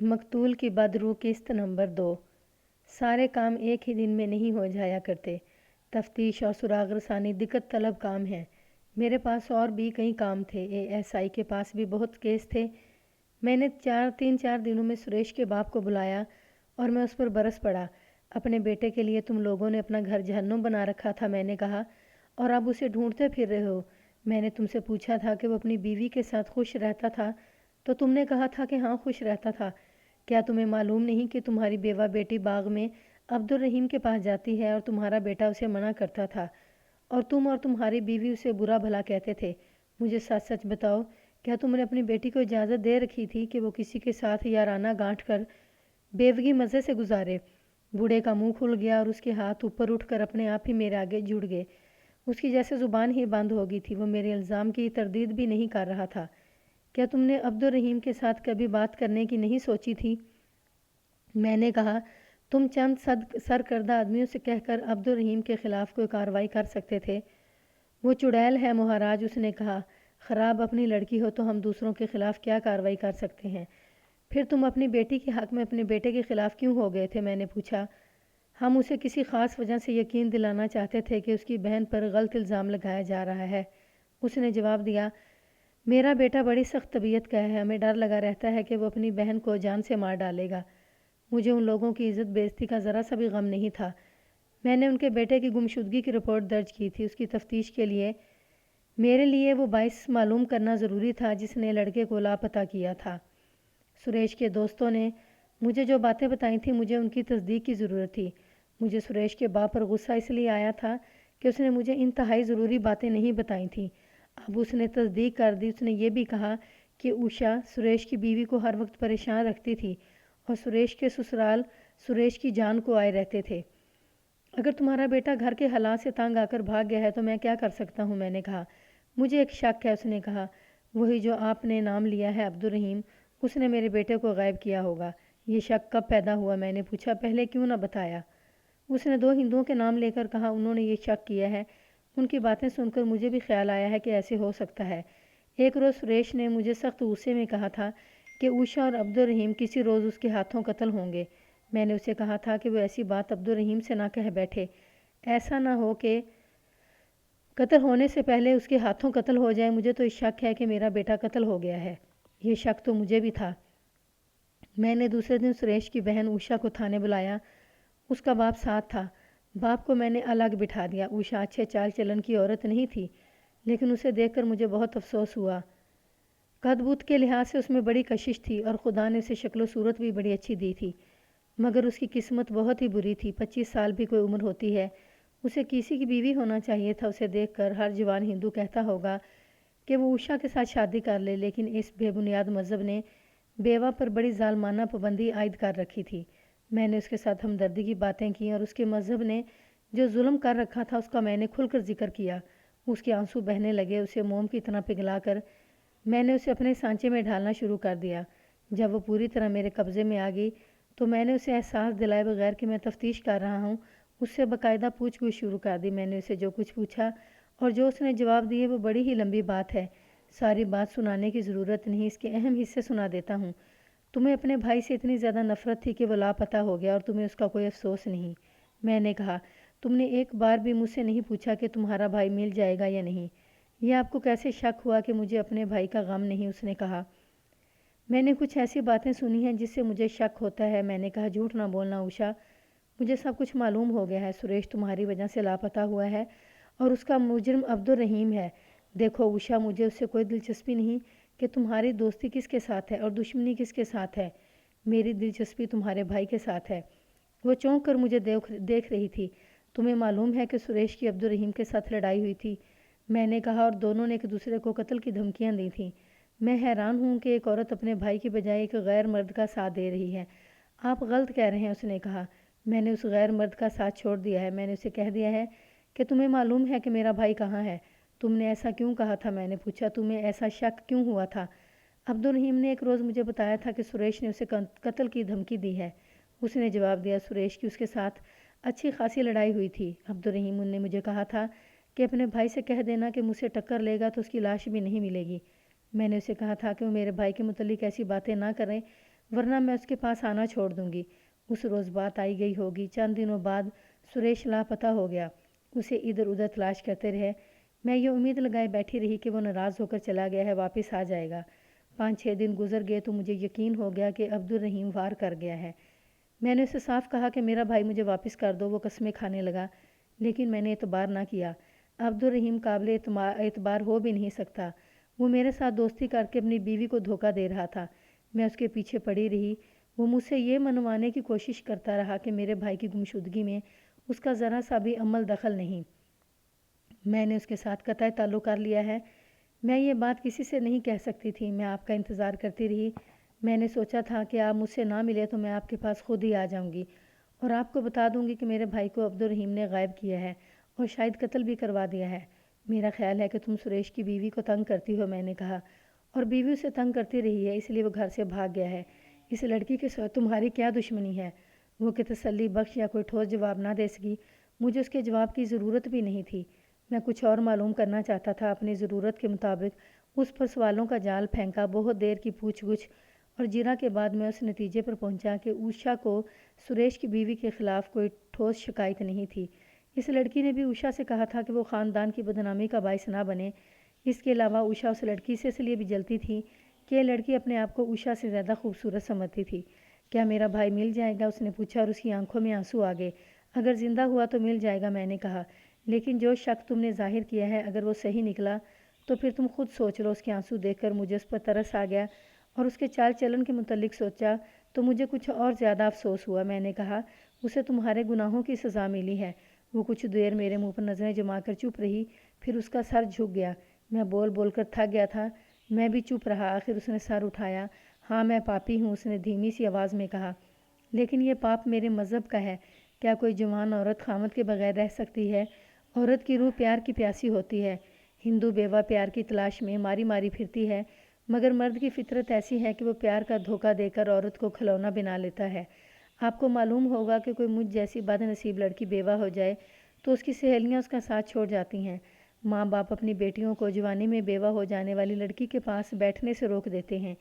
مقتول کی بدروح قسط نمبر 2۔ سارے کام ایک ہی دن میں نہیں ہو جایا کرتے۔ تفتیش اور سراغ رسانی دقت طلب کام ہے۔ میرے پاس اور بھی کئی کام تھے۔ ASI کے پاس بھی بہت کیس تھے۔ میں نے 3-4 دنوں میں سریش کے باپ کو بلایا اور میں اس پر برس پڑا۔ اپنے بیٹے کے لیے تم لوگوں نے اپنا گھر جہنم بنا رکھا تھا، میں نے کہا، اور اب اسے ڈھونڈتے پھر رہے ہو۔ میں نے تم سے پوچھا تھا کہ وہ اپنی بیوی کے ساتھ خوش رہتا تھا تو تم نے کہا تھا کہ ہاں خوش رہتا تھا۔ کیا تمہیں معلوم نہیں کہ تمہاری بیوہ بیٹی باغ میں عبدالرحیم کے پاس جاتی ہے اور تمہارا بیٹا اسے منع کرتا تھا اور تم اور تمہاری بیوی اسے برا بھلا کہتے تھے؟ مجھے سچ سچ بتاؤ، کیا تم نے اپنی بیٹی کو اجازت دے رکھی تھی کہ وہ کسی کے ساتھ یارانہ گانٹھ کر بیوگی مزے سے گزارے؟ بوڑھے کا منہ کھل گیا اور اس کے ہاتھ اوپر اٹھ کر اپنے آپ ہی میرے آگے جڑ گئے۔ اس کی جیسے زبان ہی بند ہو گئی تھی۔ وہ میرے الزام کی تردید بھی نہیں کر رہا تھا۔ کیا تم نے عبدالرحیم کے ساتھ کبھی بات کرنے کی نہیں سوچی تھی؟ میں نے کہا، تم چند سرکردہ آدمیوں سے کہہ کر عبدالرحیم کے خلاف کوئی کارروائی کر سکتے تھے۔ وہ چڑیل ہے مہاراج، اس نے کہا۔ خراب اپنی لڑکی ہو تو ہم دوسروں کے خلاف کیا کارروائی کر سکتے ہیں؟ پھر تم اپنی بیٹی کے حق میں اپنے بیٹے کے خلاف کیوں ہو گئے تھے؟ میں نے پوچھا۔ ہم اسے کسی خاص وجہ سے یقین دلانا چاہتے تھے کہ اس کی بہن پر غلط الزام لگایا جا رہا ہے، اس نے جواب دیا۔ میرا بیٹا بڑی سخت طبیعت کا ہے، ہمیں ڈر لگا رہتا ہے کہ وہ اپنی بہن کو جان سے مار ڈالے گا۔ مجھے ان لوگوں کی عزت بے عزتی کا ذرا سا بھی غم نہیں تھا۔ میں نے ان کے بیٹے کی گمشدگی کی رپورٹ درج کی تھی۔ اس کی تفتیش کے لیے میرے لیے وہ باعث معلوم کرنا ضروری تھا جس نے لڑکے کو لاپتہ کیا تھا۔ سریش کے دوستوں نے مجھے جو باتیں بتائی تھیں، مجھے ان کی تصدیق کی ضرورت تھی۔ مجھے سریش کے باپ پر غصہ اس لیے آیا تھا کہ اس نے مجھے انتہائی ضروری باتیں نہیں بتائی تھیں۔ اب اس نے تصدیق کر دی۔ اس نے یہ بھی کہا کہ اوشا سریش کی بیوی کو ہر وقت پریشان رکھتی تھی اور سریش کے سسرال سریش کی جان کو آئے رہتے تھے۔ اگر تمہارا بیٹا گھر کے حالات سے تنگ آ کر بھاگ گیا ہے تو میں کیا کر سکتا ہوں؟ میں نے کہا۔ مجھے ایک شک ہے، اس نے کہا۔ وہی جو آپ نے نام لیا ہے، عبدالرحیم، اس نے میرے بیٹے کو غائب کیا ہوگا۔ یہ شک کب پیدا ہوا؟ میں نے پوچھا۔ پہلے کیوں نہ بتایا؟ اس نے 2 ہندوؤں کے نام لے کر کہا، انہوں نے یہ شک کیا ہے۔ ان کی باتیں سن کر مجھے بھی خیال آیا ہے کہ ایسے ہو سکتا ہے۔ ایک روز سریش نے مجھے سخت غصے میں کہا تھا کہ اوشا اور عبدالرحیم کسی روز اس کے ہاتھوں قتل ہوں گے۔ میں نے اسے کہا تھا کہ وہ ایسی بات عبدالرحیم سے نہ کہہ بیٹھے۔ ایسا نہ ہو کہ قتل ہونے سے پہلے اس کے ہاتھوں قتل ہو جائے۔ مجھے تو اس شک ہے کہ میرا بیٹا قتل ہو گیا ہے۔ یہ شک تو مجھے بھی تھا۔ میں نے دوسرے دن سریش کی بہن اوشا کو تھانے بلایا۔ اس کا باپ ساتھ تھا۔ باپ کو میں نے الگ بٹھا دیا۔ اوشا اچھے چال چلن کی عورت نہیں تھی، لیکن اسے دیکھ کر مجھے بہت افسوس ہوا۔ قد بوت کے لحاظ سے اس میں بڑی کشش تھی اور خدا نے اسے شکل و صورت بھی بڑی اچھی دی تھی، مگر اس کی قسمت بہت ہی بری تھی۔ 25 سال بھی کوئی عمر ہوتی ہے؟ اسے کسی کی بیوی ہونا چاہیے تھا۔ اسے دیکھ کر ہر جوان ہندو کہتا ہوگا کہ وہ اوشا کے ساتھ شادی کر لے، لیکن اس بے بنیاد مذہب نے بیوہ پر بڑی ظالمانہ پابندی عائد کر رکھی تھی۔ میں نے اس کے ساتھ ہمدردی کی باتیں کی اور اس کے مذہب نے جو ظلم کر رکھا تھا اس کا میں نے کھل کر ذکر کیا۔ اس کے آنسو بہنے لگے۔ اسے موم کی طرح پگھلا کر میں نے اسے اپنے سانچے میں ڈھالنا شروع کر دیا۔ جب وہ پوری طرح میرے قبضے میں آ گئی تو میں نے اسے احساس دلائے بغیر کہ میں تفتیش کر رہا ہوں، اس سے باقاعدہ پوچھ گچھ شروع کر دی۔ میں نے اسے جو کچھ پوچھا اور جو اس نے جواب دیے وہ بڑی ہی لمبی بات ہے۔ ساری بات سنانے کی ضرورت نہیں، اس کے اہم حصے سنا دیتا ہوں۔ تمہیں اپنے بھائی سے اتنی زیادہ نفرت تھی کہ وہ لاپتہ ہو گیا اور تمہیں اس کا کوئی افسوس نہیں۔ میں نے کہا، تم نے ایک بار بھی مجھ سے نہیں پوچھا کہ تمہارا بھائی مل جائے گا یا نہیں؟ یہ آپ کو کیسے شک ہوا کہ مجھے اپنے بھائی کا غم نہیں؟ اس نے کہا۔ میں نے کچھ ایسی باتیں سنی ہیں جس سے مجھے شک ہوتا ہے۔ میں نے کہا، جھوٹ نہ بولنا اوشا، مجھے سب کچھ معلوم ہو گیا ہے۔ سریش تمہاری وجہ سے لاپتہ ہوا ہے اور اس کا مجرم عبدالرحیم ہے۔ دیکھو اوشا، مجھے اس سے کوئی دلچسپی نہیں کہ تمہاری دوستی کس کے ساتھ ہے اور دشمنی کس کے ساتھ ہے۔ میری دلچسپی تمہارے بھائی کے ساتھ ہے۔ وہ چونک کر مجھے دیکھ رہی تھی۔ تمہیں معلوم ہے کہ سریش کی عبدالرحیم کے ساتھ لڑائی ہوئی تھی؟ میں نے کہا، اور دونوں نے ایک دوسرے کو قتل کی دھمکیاں دی تھیں۔ میں حیران ہوں کہ ایک عورت اپنے بھائی کی بجائے ایک غیر مرد کا ساتھ دے رہی ہے۔ آپ غلط کہہ رہے ہیں، اس نے کہا۔ میں نے اس غیر مرد کا ساتھ چھوڑ دیا ہے۔ میں نے اسے کہہ دیا ہے کہ تمہیں معلوم ہے کہ میرا بھائی کہاں ہے۔ تم نے ایسا کیوں کہا تھا؟ میں نے پوچھا۔ تمہیں ایسا شک کیوں ہوا تھا؟ عبدالرحیم نے ایک روز مجھے بتایا تھا کہ سریش نے اسے قتل کی دھمکی دی ہے، اس نے جواب دیا۔ سریش کی اس کے ساتھ اچھی خاصی لڑائی ہوئی تھی۔ عبدالرحیم نے مجھے کہا تھا کہ اپنے بھائی سے کہہ دینا کہ مجھ سے ٹکر لے گا تو اس کی لاش بھی نہیں ملے گی۔ میں نے اسے کہا تھا کہ وہ میرے بھائی کے متعلق ایسی باتیں نہ کریں ورنہ میں اس کے پاس آنا چھوڑ دوں گی۔ اس روز بات آئی گئی ہوگی۔ چند دنوں بعد سریش لاپتہ ہو گیا۔ اسے ادھر ادھر تلاش کرتے رہے۔ میں یہ امید لگائے بیٹھی رہی کہ وہ ناراض ہو کر چلا گیا ہے، واپس آ جائے گا۔ 5-6 دن گزر گئے تو مجھے یقین ہو گیا کہ عبدالرحیم وار کر گیا ہے۔ میں نے اسے صاف کہا کہ میرا بھائی مجھے واپس کر دو۔ وہ قسمیں کھانے لگا، لیکن میں نے اعتبار نہ کیا۔ عبدالرحیم قابل اعتبار ہو بھی نہیں سکتا۔ وہ میرے ساتھ دوستی کر کے اپنی بیوی کو دھوکہ دے رہا تھا۔ میں اس کے پیچھے پڑی رہی۔ وہ مجھ سے یہ منوانے کی کوشش کرتا رہا کہ میرے بھائی کی گمشدگی میں اس کا ذرا سا بھی عمل دخل نہیں۔ میں نے اس کے ساتھ قطعی تعلق کر لیا ہے۔ میں یہ بات کسی سے نہیں کہہ سکتی تھی۔ میں آپ کا انتظار کرتی رہی۔ میں نے سوچا تھا کہ آپ مجھ سے نہ ملے تو میں آپ کے پاس خود ہی آ جاؤں گی اور آپ کو بتا دوں گی کہ میرے بھائی کو عبدالرحیم نے غائب کیا ہے اور شاید قتل بھی کروا دیا ہے۔ میرا خیال ہے کہ تم سریش کی بیوی کو تنگ کرتی ہو، میں نے کہا، اور بیوی اسے تنگ کرتی رہی ہے، اس لیے وہ گھر سے بھاگ گیا ہے۔ اس لڑکی کے ساتھ تمہاری کیا دشمنی ہے؟ وہ کہ تسلی بخش یا کوئی ٹھوس جواب نہ دے سکی۔ مجھے اس کے جواب کی ضرورت بھی نہیں تھی۔ میں کچھ اور معلوم کرنا چاہتا تھا۔ اپنی ضرورت کے مطابق اس پر سوالوں کا جال پھینکا۔ بہت دیر کی پوچھ گچھ اور جرا کے بعد میں اس نتیجے پر پہنچا کہ اوشا کو سریش کی بیوی کے خلاف کوئی ٹھوس شکایت نہیں تھی۔ اس لڑکی نے بھی اوشا سے کہا تھا کہ وہ خاندان کی بدنامی کا باعث نہ بنے۔ اس کے علاوہ اوشا اس لڑکی سے اس لیے بھی جلتی تھی کہ یہ لڑکی اپنے آپ کو اوشا سے زیادہ خوبصورت سمجھتی تھی۔ کیا میرا بھائی مل جائے گا؟ اس نے پوچھا اور اس کی آنکھوں میں آنسو آ گئے۔ اگر زندہ ہوا تو مل جائے گا، میں نے کہا، لیکن جو شک تم نے ظاہر کیا ہے اگر وہ صحیح نکلا تو پھر تم خود سوچ لو۔ اس کے آنسو دیکھ کر مجھے اس پر ترس آ گیا اور اس کے چال چلن کے متعلق سوچا تو مجھے کچھ اور زیادہ افسوس ہوا۔ میں نے کہا، اسے تمہارے گناہوں کی سزا ملی ہے۔ وہ کچھ دیر میرے منہ پر نظریں جما کر چپ رہی، پھر اس کا سر جھک گیا۔ میں بول بول کر تھک گیا تھا۔ میں بھی چپ رہا۔ آخر اس نے سر اٹھایا۔ ہاں میں پاپی ہوں، اس نے دھیمی سی آواز میں کہا، لیکن یہ پاپ میرے مذہب کا ہے۔ کیا کوئی جوان عورت خامد کے بغیر رہ سکتی ہے؟ عورت کی روح پیار کی پیاسی ہوتی ہے۔ ہندو بیوہ پیار کی تلاش میں ماری ماری پھرتی ہے، مگر مرد کی فطرت ایسی ہے کہ وہ پیار کا دھوکہ دے کر عورت کو کھلونا بنا لیتا ہے۔ آپ کو معلوم ہوگا کہ کوئی مجھ جیسی بد نصیب لڑکی بیوہ ہو جائے تو اس کی سہیلیاں اس کا ساتھ چھوڑ جاتی ہیں۔ ماں باپ اپنی بیٹیوں کو جوانی میں بیوہ ہو جانے والی لڑکی کے پاس بیٹھنے سے روک دیتے ہیں۔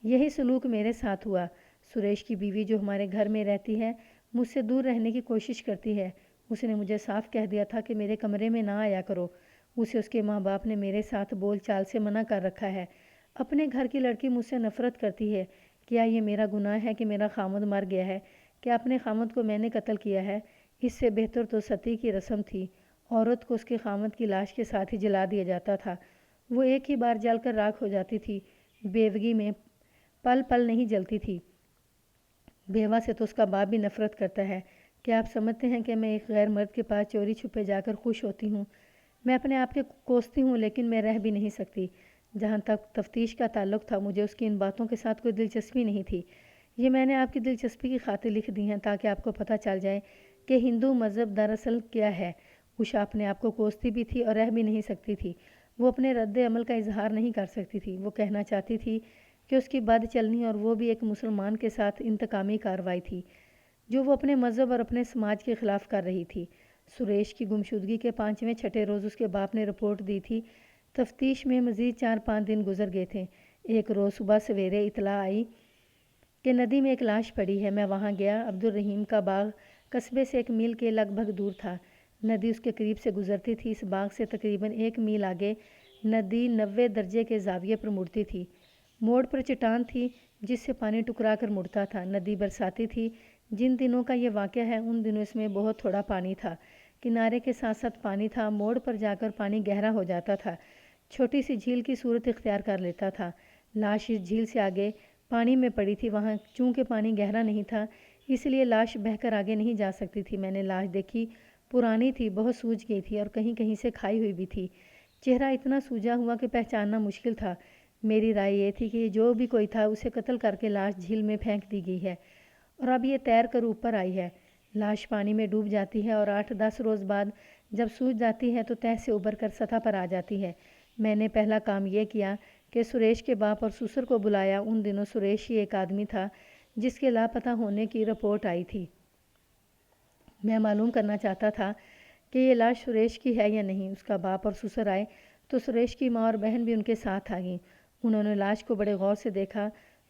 یہی سلوک میرے ساتھ ہوا۔ سریش کی بیوی جو ہمارے گھر میں رہتی ہے مجھ سے دور رہنے کی کوشش کرتی ہے۔ اس نے مجھے صاف کہہ دیا تھا کہ میرے کمرے میں نہ آیا کرو۔ اسے اس کے ماں باپ نے میرے ساتھ بول چال سے منع کر رکھا ہے۔ اپنے گھر کی لڑکی مجھ سے نفرت کرتی ہے۔ کیا یہ میرا گناہ ہے کہ میرا خامد مر گیا ہے؟ کیا اپنے خامد کو میں نے قتل کیا ہے؟ اس سے بہتر تو ستی کی رسم تھی۔ عورت کو اس کے خامد کی لاش کے ساتھ ہی جلا دیا جاتا تھا۔ وہ ایک ہی بار جل کر راکھ ہو جاتی تھی۔ بیوگی میں پل پل نہیں جلتی تھی۔ بیوہ سے تو اس کا باپ بھی نفرت کرتا ہے۔ کیا آپ سمجھتے ہیں کہ میں ایک غیر مرد کے پاس چوری چھپے جا کر خوش ہوتی ہوں؟ میں اپنے آپ کے کوستی ہوں، لیکن میں رہ بھی نہیں سکتی۔ جہاں تک تفتیش کا تعلق تھا مجھے اس کی ان باتوں کے ساتھ کوئی دلچسپی نہیں تھی۔ یہ میں نے آپ کی دلچسپی کی خاطر لکھ دی ہیں تاکہ آپ کو پتہ چل جائے کہ ہندو مذہب دراصل کیا ہے۔ اوشا اپنے آپ کو کوستی بھی تھی اور رہ بھی نہیں سکتی تھی۔ وہ اپنے رد عمل کا اظہار نہیں کر سکتی تھی۔ وہ کہنا چاہتی تھی کہ اس کی بد چلنی اور وہ بھی ایک مسلمان کے ساتھ انتقامی کارروائی تھی جو وہ اپنے مذہب اور اپنے سماج کے خلاف کر رہی تھی۔ سریش کی گمشدگی کے 5ویں-6 روز اس کے باپ نے رپورٹ دی تھی۔ تفتیش میں مزید 4-5 دن گزر گئے تھے۔ ایک روز صبح سویرے اطلاع آئی کہ ندی میں ایک لاش پڑی ہے۔ میں وہاں گیا۔ عبدالرحیم کا باغ قصبے سے 1 میل کے لگ بھگ دور تھا۔ ندی اس کے قریب سے گزرتی تھی۔ اس باغ سے تقریباً 1 میل آگے ندی 90 درجے کے زاویے پر مڑتی تھی۔ موڑ پر چٹان تھی جس سے پانی ٹکرا کر مڑتا تھا۔ ندی برساتی تھی۔ جن دنوں کا یہ واقعہ ہے ان دنوں اس میں بہت تھوڑا پانی تھا۔ کنارے کے ساتھ ساتھ پانی تھا۔ موڑ پر جا کر پانی گہرا ہو جاتا تھا، چھوٹی سی جھیل کی صورت اختیار کر لیتا تھا۔ لاش اس جھیل سے آگے پانی میں پڑی تھی۔ وہاں چونکہ پانی گہرا نہیں تھا اس لیے لاش بہہ کر آگے نہیں جا سکتی تھی۔ میں نے لاش دیکھی، پرانی تھی، بہت سوج گئی تھی اور کہیں کہیں سے کھائی ہوئی بھی تھی۔ چہرہ اتنا سوجا ہوا کہ پہچاننا مشکل تھا۔ میری رائے یہ تھی کہ جو بھی کوئی تھا اسے قتل کر کے لاش جھیل میں پھینک دی گئی ہے اور اب یہ تیر کر اوپر آئی ہے۔ لاش پانی میں ڈوب جاتی ہے اور 8-10 روز بعد جب سوج جاتی ہے تو تہہ سے ابھر کر سطح پر آ جاتی ہے۔ میں نے پہلا کام یہ کیا کہ سریش کے باپ اور سسر کو بلایا۔ ان دنوں سریش ہی ایک آدمی تھا جس کے لاپتہ ہونے کی رپورٹ آئی تھی۔ میں معلوم کرنا چاہتا تھا کہ یہ لاش سریش کی ہے یا نہیں۔ اس کا باپ اور سسر آئے تو سریش کی ماں اور بہن بھی ان کے ساتھ آ گئیں۔ انہوں نے لاش کو بڑے غور سے دیکھا۔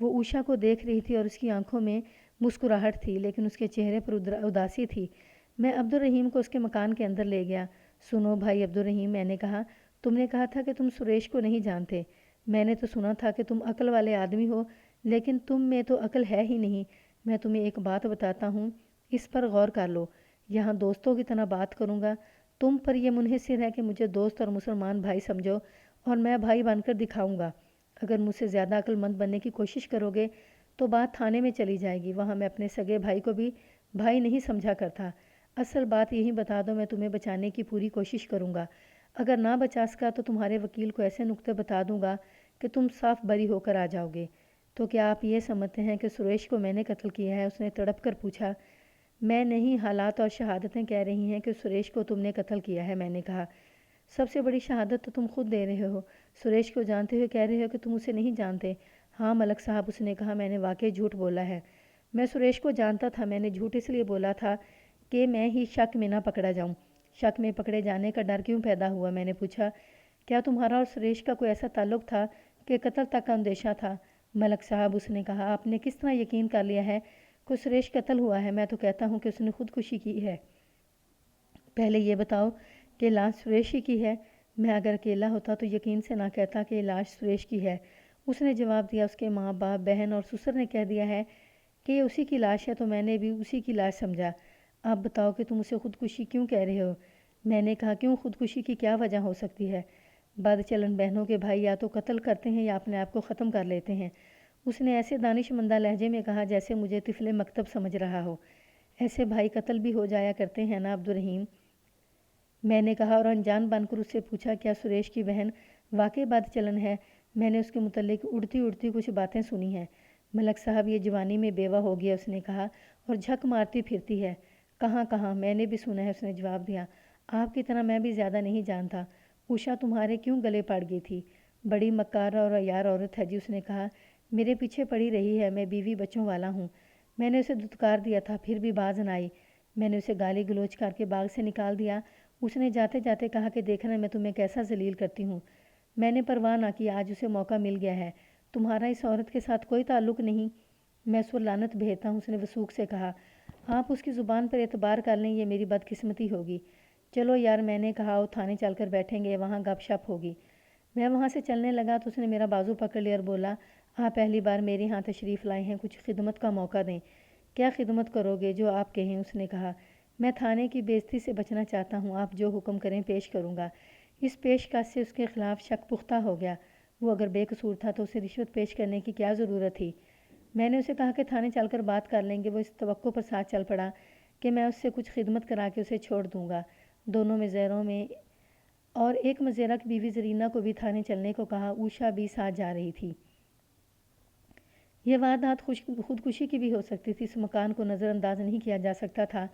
وہ اوشا کو دیکھ رہی تھی اور اس کی آنکھوں میں مسکراہٹ تھی، لیکن اس کے چہرے پر اداسی تھی۔ میں عبد الرحیم کو اس کے مکان کے اندر لے گیا۔ سنو بھائی عبد الرحیم، میں نے کہا، تم نے کہا تھا کہ تم سریش کو نہیں جانتے۔ میں نے تو سنا تھا کہ تم عقل والے آدمی ہو، لیکن تم میں تو عقل ہے ہی نہیں۔ میں تمہیں ایک بات بتاتا ہوں، اس پر غور کر لو۔ یہاں دوستوں کی طرح بات کروں گا۔ تم پر یہ منحصر ہے کہ مجھے دوست اور مسلمان بھائی سمجھو، اور میں بھائی بن کر دکھاؤں گا۔ اگر مجھ سے زیادہ عقل مند بننے کی کوشش کرو گے تو بات تھانے میں چلی جائے گی، وہاں میں اپنے سگے بھائی کو بھی بھائی نہیں سمجھا کرتا۔ اصل بات یہی بتا دو، میں تمہیں بچانے کی پوری کوشش کروں گا۔ اگر نہ بچا سکا تو تمہارے وکیل کو ایسے نکتے بتا دوں گا کہ تم صاف بری ہو کر آ جاؤ گے۔ تو کیا آپ یہ سمجھتے ہیں کہ سریش کو میں نے قتل کیا ہے؟ اس نے تڑپ کر پوچھا۔ میں نہیں، حالات اور شہادتیں کہہ رہی ہیں کہ سریش کو تم نے قتل کیا ہے، میں نے کہا۔ سب سے بڑی شہادت تو تم خود دے رہے ہو، سریش کو جانتے ہوئے کہہ رہے ہو کہ تم اسے نہیں جانتے۔ ہاں ملک صاحب، اس نے کہا، میں نے واقعی جھوٹ بولا ہے۔ میں سریش کو جانتا تھا، میں نے جھوٹ اس لیے بولا تھا کہ میں ہی شک میں نہ پکڑا جاؤں۔ شک میں پکڑے جانے کا ڈر کیوں پیدا ہوا؟ میں نے پوچھا۔ کیا تمہارا اور سریش کا کوئی ایسا تعلق تھا کہ قتل تک کا اندیشہ تھا؟ ملک صاحب، اس نے کہا، آپ نے کس طرح یقین کر لیا ہے کہ سریش قتل ہوا ہے؟ میں تو کہتا ہوں کہ اس نے خودکشی کی ہے۔ پہلے یہ بتاؤ کہ لاش سریش ہی کی ہے؟ میں اگر اکیلا ہوتا تو یقین سے نہ کہتا کہ یہ لاش سریش کی ہے۔ اس نے جواب دیا۔ اس کے ماں باپ، بہن اور سسر نے کہہ دیا ہے کہ یہ اسی کی لاش ہے، تو میں نے بھی اسی کی لاش سمجھا۔ اب بتاؤ کہ تم اسے خودکشی کیوں کہہ رہے ہو؟ میں نے کہا، کیوں؟ خودکشی کی کیا وجہ ہو سکتی ہے؟ بد چلن بہنوں کے بھائی یا تو قتل کرتے ہیں یا اپنے آپ کو ختم کر لیتے ہیں۔ اس نے ایسے دانش مندہ لہجے میں کہا جیسے مجھے طفل مکتب سمجھ رہا ہو۔ ایسے بھائی قتل بھی ہو جایا کرتے ہیں نا عبد الرحیم؟ میں نے کہا اور انجان بن کر اس سے پوچھا، کیا سریش کی بہن واقعی بد چلن ہے؟ میں نے اس کے متعلق اڑتی اڑتی کچھ باتیں سنی ہیں۔ ملک صاحب یہ جوانی میں بیوہ ہو گیا، اس نے کہا، اور جھک مارتی پھرتی ہے۔ کہاں کہاں، میں نے بھی سنا ہے، اس نے جواب دیا۔ آپ کی طرح میں بھی زیادہ نہیں جانتا۔ اوشا تمہارے کیوں گلے پڑ گئی تھی؟ بڑی مکار اور عیار عورت ہے جی، اس نے کہا، میرے پیچھے پڑی رہی ہے، میں بیوی بچوں والا ہوں۔ میں نے اسے دھتکار دیا تھا، پھر بھی باز نہ آئی۔ میں نے اسے گالی گلوچ کر کے باغ سے نکال دیا۔ اس نے جاتے جاتے کہا کہ دیکھنا میں تمہیں کیسا ذلیل کرتی ہوں۔ میں نے پرواہ نہ کی، آج اسے موقع مل گیا ہے۔ تمہارا اس عورت کے ساتھ کوئی تعلق نہیں؟ میں اس پر لعنت بھیجتا ہوں، اس نے وثوق سے کہا۔ آپ اس کی زبان پر اعتبار کر لیں، یہ میری بدقسمتی ہوگی۔ چلو یار، میں نے کہا، آؤ تھانے چل کر بیٹھیں گے، وہاں گپ شپ ہوگی۔ میں وہاں سے چلنے لگا تو اس نے میرا بازو پکڑ لیا اور بولا، آپ پہلی بار میرے ہاں تشریف لائے ہیں، کچھ خدمت کا موقع دیں۔ کیا خدمت کرو گے؟ جو آپ کہیں، اس نے کہا۔ میں تھانے کی بے عزتی سے بچنا چاہتا ہوں، آپ جو حکم کریں پیش کروں گا۔ اس پیشکش سے اس کے خلاف شک پختہ ہو گیا۔ وہ اگر بے قصور تھا تو اسے رشوت پیش کرنے کی کیا ضرورت تھی؟ میں نے اسے کہا کہ تھانے چل کر بات کر لیں گے۔ وہ اس توقع پر ساتھ چل پڑا کہ میں اس سے کچھ خدمت کرا کے اسے چھوڑ دوں گا۔ دونوں مزیروں میں اور ایک مزیرہ کی بیوی زرینہ کو بھی تھانے چلنے کو کہا۔ اوشا بھی ساتھ جا رہی تھی۔ یہ واردات خودکشی کی بھی ہو سکتی تھی۔ اس مکان کو نظر انداز نہیں کیا جا سکتا تھا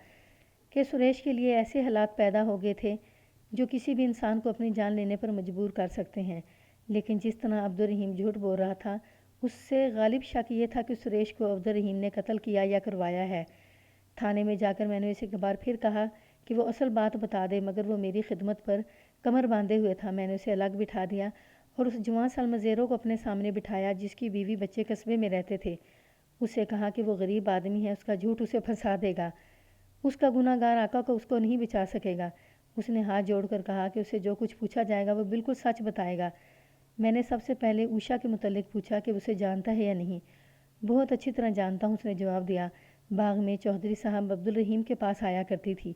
کہ سریش کے لیے ایسے حالات پیدا ہو گئے تھے جو کسی بھی انسان کو اپنی جان لینے پر مجبور کر سکتے ہیں۔ لیکن جس طرح عبد الرحیم جھوٹ بول رہا تھا، اس سے غالب شک یہ تھا کہ سریش کو عبد الرحیم نے قتل کیا یا کروایا ہے۔ تھانے میں جا کر میں نے اسے ایک بار پھر کہا کہ وہ اصل بات بتا دے، مگر وہ میری خدمت پر کمر باندھے ہوئے تھا۔ میں نے اسے الگ بٹھا دیا اور اس جوان سال مزیروں کو اپنے سامنے بٹھایا جس کی بیوی بچے قصبے میں رہتے تھے۔ اسے کہا کہ وہ غریب آدمی ہے، اس کا جھوٹ اسے پھنسا دے گا، اس کا گناہ گار آقا کو اس کو نہیں بچا سکے گا۔ اس نے ہاتھ جوڑ کر کہا کہ اسے جو کچھ پوچھا جائے گا وہ بالکل سچ بتائے گا۔ میں نے سب سے پہلے اوشا کے متعلق پوچھا کہ اسے جانتا ہے یا نہیں۔ بہت اچھی طرح جانتا ہوں، اس نے جواب دیا۔ باغ میں چودھری صاحب عبد الرحیم کے پاس آیا کرتی تھی۔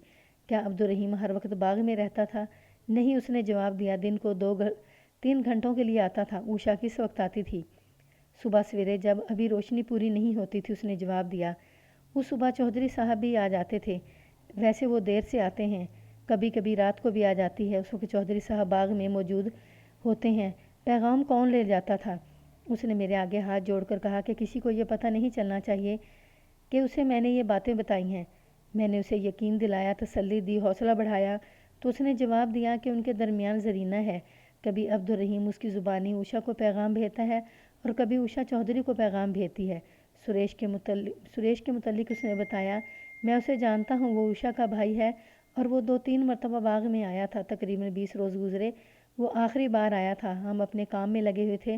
کیا عبد الرحیم ہر وقت باغ میں رہتا تھا؟ نہیں، اس نے جواب دیا، دن کو 3 گھنٹوں کے لیے آتا تھا۔ اوشا کس وقت آتی تھی؟ صبح سویرے، جب ابھی روشنی پوری نہیں ہوتی تھی، اس نے جواب دیا۔ اس صبح چودھری صاحب بھی آ جاتے تھے، ویسے وہ دیر سے آتے ہیں، کبھی کبھی رات کو بھی آ جاتی ہے۔ اس وقت چودھری صاحب باغ میں موجود ہوتے ہیں۔ پیغام کون لے جاتا تھا؟ اس نے میرے آگے ہاتھ جوڑ کر کہا کہ کسی کو یہ پتہ نہیں چلنا چاہیے کہ اسے میں نے یہ باتیں بتائی ہیں۔ میں نے اسے یقین دلایا، تسلی دی، حوصلہ بڑھایا تو اس نے جواب دیا کہ ان کے درمیان زرینہ ہے۔ کبھی عبد الرحیم اس کی زبانی اوشا کو پیغام بھیجتا ہے اور کبھی اوشا چودھری کو پیغام بھیجتی ہے۔ سریش کے متعلق اس نے بتایا، میں اسے جانتا ہوں، وہ اوشا کا بھائی ہے اور وہ 2-3 مرتبہ باغ میں آیا تھا۔ تقریباً 20 روز گزرے، وہ آخری بار آیا تھا۔ ہم اپنے کام میں لگے ہوئے تھے۔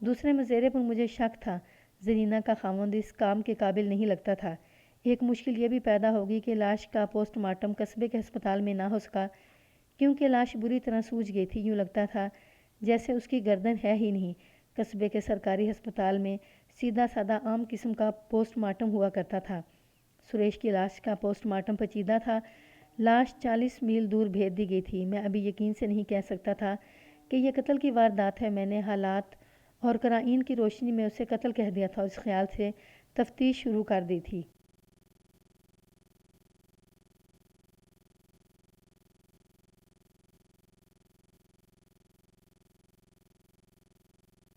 دوسرے مزید پر مجھے شک تھا، زرینہ کا خاوند اس کام کے قابل نہیں لگتا تھا۔ ایک مشکل یہ بھی پیدا ہوگی کہ لاش کا پوسٹ مارٹم قصبے کے ہسپتال میں نہ ہو سکا، کیونکہ لاش بری طرح سوج گئی تھی۔ یوں لگتا تھا جیسے اس کی گردن ہے ہی نہیں۔ قصبے کے سرکاری ہسپتال میں سیدھا سادہ عام قسم کا پوسٹ مارٹم ہوا کرتا تھا۔ سریش کی لاش کا پوسٹ مارٹم پیچیدہ تھا۔ لاش 40 میل دور بھیج دی گئی تھی۔ میں ابھی یقین سے نہیں کہہ سکتا تھا کہ یہ قتل کی واردات ہے۔ میں نے حالات اور قرائن کی روشنی میں اسے قتل کہہ دیا تھا اور اس خیال سے تفتیش شروع کر دی تھی۔